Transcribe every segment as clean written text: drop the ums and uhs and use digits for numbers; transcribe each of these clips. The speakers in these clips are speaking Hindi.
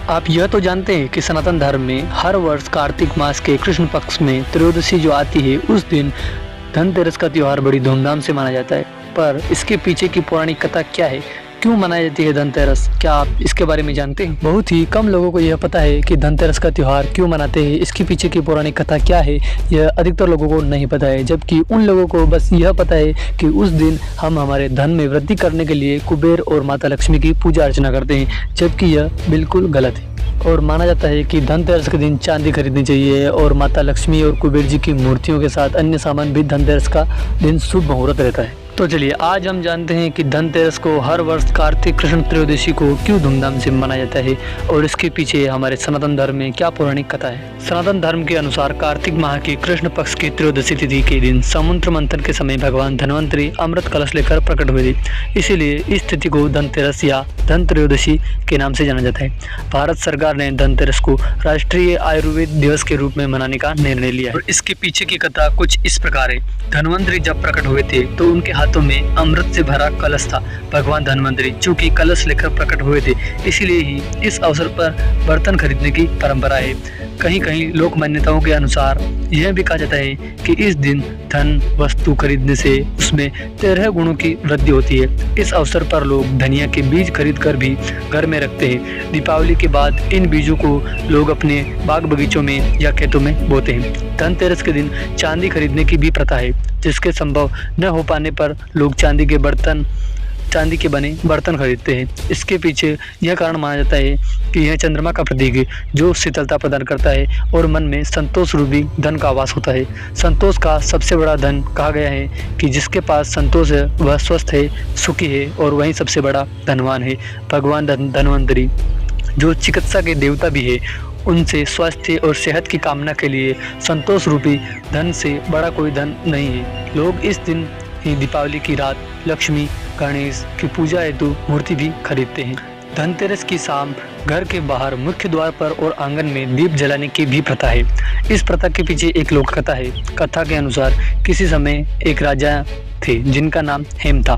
आप यह तो जानते हैं कि सनातन धर्म में हर वर्ष कार्तिक मास के कृष्ण पक्ष में त्रयोदशी जो आती है उस दिन धनतेरस का त्योहार बड़ी धूमधाम से मनाया जाता है। पर इसके पीछे की पौराणिक कथा क्या है, क्यों मनाई जाती है धनतेरस, क्या आप इसके बारे में जानते हैं? बहुत ही कम लोगों को यह पता है कि धनतेरस का त्योहार क्यों मनाते हैं, इसके पीछे की पौराणिक कथा क्या है, यह अधिकतर लोगों को नहीं पता है। जबकि उन लोगों को बस यह पता है कि उस दिन हम हमारे धन में वृद्धि करने के लिए कुबेर और माता लक्ष्मी की पूजा अर्चना करते हैं, जबकि यह बिल्कुल गलत है। और माना जाता है कि धनतेरस के दिन चांदी खरीदनी चाहिए और माता लक्ष्मी और कुबेर जी की मूर्तियों के साथ अन्य सामान भी धनतेरस का दिन शुभ मुहूर्त रहता है। तो चलिए आज हम जानते हैं कि धनतेरस को हर वर्ष कार्तिक कृष्ण त्रयोदशी को क्यों धूमधाम से मनाया जाता है और इसके पीछे हमारे सनातन धर्म में क्या पौराणिक कथा है। सनातन धर्म के अनुसार कार्तिक माह की कृष्ण पक्ष की त्रयोदशी तिथि के दिन समुद्र मंथन के समय भगवान धन्वंतरी अमृत कलश लेकर प्रकट हुए थे, इसीलिए इस तिथि को धनतेरस या धन त्रयोदशी के नाम से जाना जाता है। भारत सरकार ने धनतेरस को राष्ट्रीय आयुर्वेद दिवस के रूप में मनाने का निर्णय लिया है। और इसके पीछे की कथा कुछ इस प्रकार है। धन्वंतरी जब प्रकट हुए थे तो उनके हाथों में अमृत से भरा कलश था। भगवान धन्वंतरी चूंकि कलश लेकर प्रकट हुए थे, इसलिए ही इस अवसर पर बर्तन खरीदने की परंपरा है। कहीं कहीं लोक मान्यताओं के अनुसार यह भी कहा जाता है कि इस दिन धन वस्तु खरीदने से उसमें 13 गुणों की वृद्धि होती है। इस अवसर पर लोग धनिया के बीज खरीद कर भी घर में रखते हैं। दीपावली के बाद इन बीजों को लोग अपने बाग बगीचों में या खेतों में बोते हैं। धनतेरस के दिन चांदी खरीदने की भी प्रथा है, जिसके संभव न हो पाने पर लोग चांदी के बने बर्तन खरीदते हैं। इसके पीछे यह कारण माना जाता है कि यह चंद्रमा का प्रतीक है जो शीतलता प्रदान करता है और मन में संतोष रूपी धन का आवास होता है। संतोष का सबसे बड़ा धन कहा गया है कि जिसके पास संतोष है वह स्वस्थ है, सुखी है और वही सबसे बड़ा धनवान है। भगवान धन्वंतरी जो चिकित्सा के देवता भी है, उनसे स्वास्थ्य और सेहत की कामना के लिए संतोष रूपी धन से बड़ा कोई धन नहीं है। लोग इस दिन ही दीपावली की रात लक्ष्मी गणेश की पूजा हेतु मूर्ति भी खरीदते हैं। धनतेरस की शाम घर के बाहर मुख्य द्वार पर और आंगन में दीप जलाने की भी प्रथा है। इस प्रथा के पीछे एक लोक कथा है। कथा के अनुसार किसी समय एक राजा थे जिनका नाम हेम था।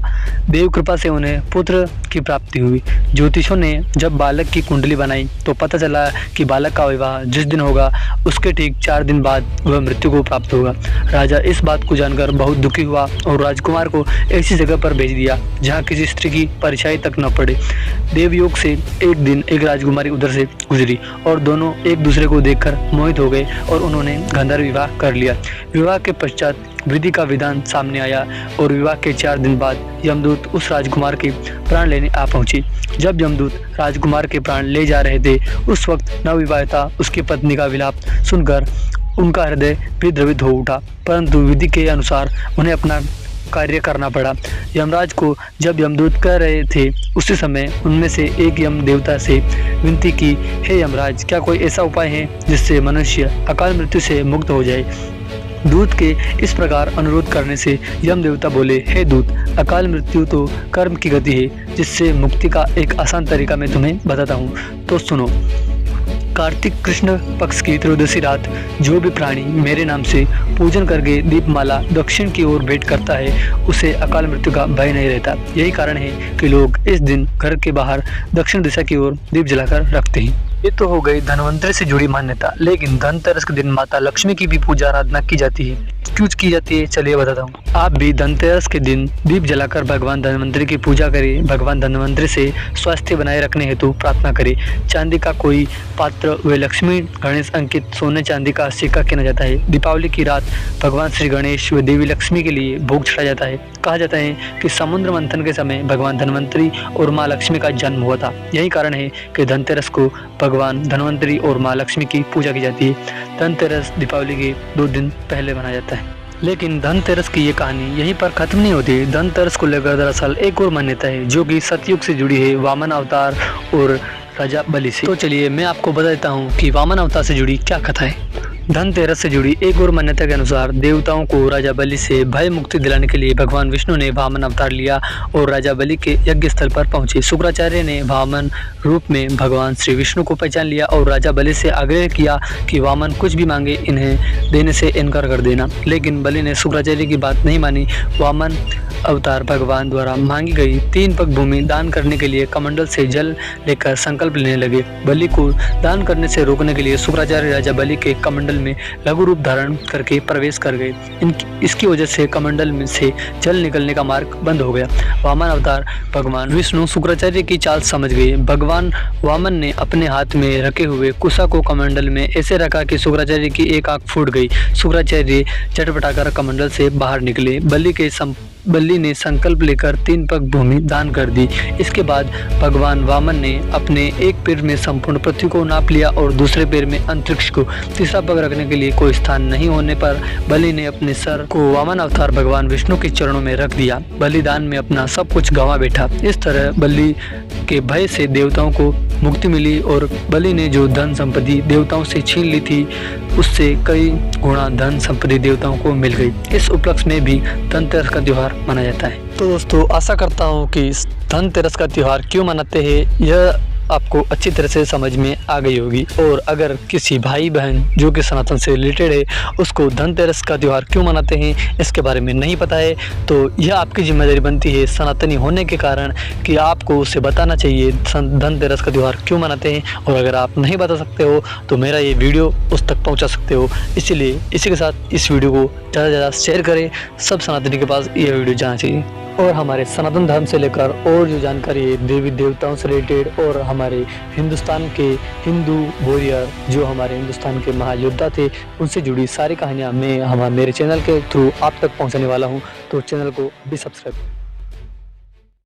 देव कृपा से उन्हें पुत्र की प्राप्ति हुई। ज्योतिषों ने जब बालक की कुंडली बनाई तो पता चला कि बालक का विवाह जिस दिन होगा उसके ठीक 4 दिन बाद वह मृत्यु को प्राप्त होगा। राजा इस बात को जानकर बहुत दुखी हुआ और राजकुमार को ऐसी जगह पर भेज दिया जहाँ किसी स्त्री की परछाई तक न पड़े। देवयोग से एक दिन एक राजकुमारी उधर से गुजरी और दोनों एक दूसरे को देखकर मोहित हो गए और उन्होंने गंधर्व विवाह कर लिया। विवाह के पश्चात विधि का विधान सामने आया और विवाह के 4 दिन बाद यमदूत उस राजकुमार के प्राण लेने आ पहुंचे। जब यमदूत राजकुमार के प्राण ले जा रहे थे उस वक्त नवविवाहिता उसकी पत्नी का विलाप सुनकर उनका हृदय भी द्रवित हो उठा, परंतु विधि के अनुसार उन्हें अपना कार्य करना पड़ा। यमराज को जब यमदूत कह रहे थे उसी समय उनमें से एक यम देवता से विनती की, हे यमराज, क्या कोई ऐसा उपाय है जिससे मनुष्य अकाल मृत्यु से मुक्त हो जाए। दूत के इस प्रकार अनुरोध करने से यम देवता बोले, हे दूत, अकाल मृत्यु तो कर्म की गति है, जिससे मुक्ति का एक आसान तरीका मैं तुम्हें बताता हूँ, तो सुनो। कार्तिक कृष्ण पक्ष की त्रयोदशी रात जो भी प्राणी मेरे नाम से पूजन करके दीपमाला दक्षिण की ओर भेंट करता है उसे अकाल मृत्यु का भय नहीं रहता। यही कारण है कि लोग इस दिन घर के बाहर दक्षिण दिशा की ओर दीप जलाकर रखते हैं। ये तो हो गई धनवंतरी से जुड़ी मान्यता, लेकिन धनतेरस के दिन माता लक्ष्मी की भी पूजा आराधना की जाती है। क्यों की जाती है चलिए बताता हूँ। आप भी धनतेरस के दिन दीप जलाकर भगवान धन्वंतरी की पूजा करें। भगवान धन्वंतरी से स्वास्थ्य बनाए रखने हेतु प्रार्थना करें। चांदी का कोई पात्र व लक्ष्मी गणेश अंकित सोने चांदी का सिक्का किया जाता है। दीपावली की रात भगवान श्री गणेश व देवी लक्ष्मी के लिए भोग चढ़ाया जाता है। कहा जाता है कि समुद्र मंथन के समय भगवान धन्वंतरी और माँ लक्ष्मी का जन्म हुआ था। यही कारण है कि धनतेरस को भगवान धन्वंतरी और माँ लक्ष्मी की पूजा की जाती है। धनतेरस दीपावली के 2 दिन पहले मनाया जाता है। लेकिन धनतेरस की ये कहानी यहीं पर खत्म नहीं होती। धनतेरस को लेकर दरअसल एक और मान्यता है जो कि सतयुग से जुड़ी है, वामन अवतार और राजा बलि से। तो चलिए मैं आपको बता देता हूँ कि वामन अवतार से जुड़ी क्या कथा है। धनतेरस से जुड़ी एक और मान्यता के अनुसार देवताओं को राजा बलि से भय मुक्ति दिलाने के लिए भगवान विष्णु ने वामन अवतार लिया और राजा बलि के यज्ञ स्थल पर पहुंचे। शुक्राचार्य ने वामन रूप में भगवान श्री विष्णु को पहचान लिया और राजा बलि से आग्रह किया कि वामन कुछ भी मांगे इन्हें देने से इनकार कर देना, लेकिन बलि ने शुक्राचार्य की बात नहीं मानी। वामन अवतार भगवान द्वारा मांगी गई 3 पग भूमि दान करने के लिए कमंडल से जल लेकर संकल्प लेने लगे। बलि को दान करने से रोकने के लिए शुक्राचार्य राजा बलि के कमंडल में लघु रूप धारण करके प्रवेश कर गए। इसकी वजह से कमंडल में से जल निकलने का मार्ग बंद हो गया। वामन अवतार भगवान विष्णु शुक्राचार्य की चाल समझ गए। भगवान वामन ने अपने हाथ में रखे हुए कुशा को कमंडल में ऐसे रखा कि शुक्राचार्य की एक आंख फूट गई। शुक्राचार्य चटपटाकर कमंडल से बाहर निकले। बलि ने संकल्प लेकर 3 पग भूमि दान कर दी। इसके बाद भगवान वामन ने अपने एक पैर में संपूर्ण पृथ्वी को नाप लिया और दूसरे पैर में अंतरिक्ष को। तीसरा पग रखने के लिए कोई स्थान नहीं होने पर बलि ने अपने सर को वामन अवतार भगवान विष्णु के चरणों में रख दिया। बलिदान में अपना सब कुछ गंवा बैठा। इस तरह बलि के भय से देवताओं को मुक्ति मिली और बलि ने जो धन संपत्ति देवताओं से छीन ली थी उससे कई गुना धन संपत्ति देवताओं को मिल गई। इस उपलक्ष्य में भी धनतेरस का त्योहार मनाया जाता है। तो दोस्तों, आशा करता हूँ कि इस धनतेरस का त्योहार क्यों मनाते हैं यह आपको अच्छी तरह से समझ में आ गई होगी। और अगर किसी भाई बहन जो कि सनातन से रिलेटेड है उसको धनतेरस का त्यौहार क्यों मनाते हैं इसके बारे में नहीं पता है तो यह आपकी जिम्मेदारी बनती है सनातनी होने के कारण कि आपको उसे बताना चाहिए धनतेरस का त्यौहार क्यों मनाते हैं। और अगर आप नहीं बता सकते हो तो मेरा ये वीडियो उस तक पहुँचा सकते हो। इसीलिए इसी के साथ इस वीडियो को ज़्यादा से ज़्यादा शेयर करें। सब सनातनी के पास यह वीडियो जाना चाहिए। और हमारे सनातन धर्म से लेकर और जो जानकारी है देवी देवताओं से रिलेटेड और हमारे हिंदुस्तान के हिंदू वॉरियर जो हमारे हिंदुस्तान के महायोद्धा थे उनसे जुड़ी सारी कहानियाँ मैं मेरे चैनल के थ्रू आप तक पहुँचाने वाला हूँ। तो चैनल को भी सब्सक्राइब